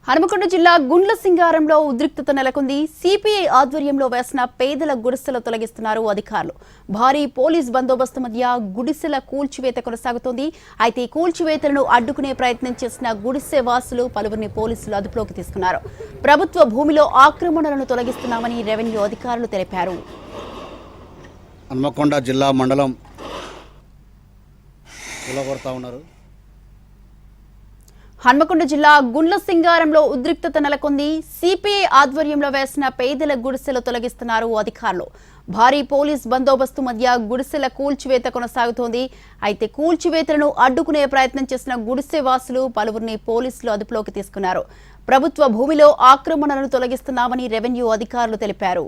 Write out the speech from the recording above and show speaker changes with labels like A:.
A: హనుమకొండ జిల్లా గుండ్ల సింగారంలో ఉద్రిక్తత నెలకొంది. సిపిఐ ఆధ్వర్యంలో వేసిన పేదల గుడిసెలు తొలగిస్తున్నారు అధికారులు. భారీ పోలీస్ బందోబస్తు మధ్య గుడిసెల కూల్చివేత కొనసాగుతోంది. అయితే ఈ కూల్చివేతలను అడ్డుకునే ప్రయత్నం చేసిన గుడిసె వాసులు పలువురిని పోలీసులు అదుపులోకి తీసుకున్నారు. ప్రభుత్వ భూమిలో ఆక్రమణలను తొలగిస్తున్నామని రెవెన్యూ అధికారులు తెలిపారు.
B: హనుమకొండ జిల్లా మండలం కూలగొడతా ఉన్నారు.
A: హన్మకొండ జిల్లా గుండ్ల సింగారంలో ఉద్రిక్తత నెలకొంది. సిపిఐ ఆధ్వర్యంలో వేసిన పేదల గుడిసెలు తొలగిస్తున్నారు అధికారులు. భారీ పోలీస్ బందోబస్తు మధ్య గుడిసెల కూల్చివేత కొనసాగుతోంది. అయితే కూల్చివేతలను అడ్డుకునే ప్రయత్నం చేసిన గుడిసె వాసులు పలువురిని పోలీసులు అదుపులోకి తీసుకున్నారు. ప్రభుత్వ భూమిలో ఆక్రమణలను తొలగిస్తున్నామని రెవెన్యూ అధికారులు తెలిపారు.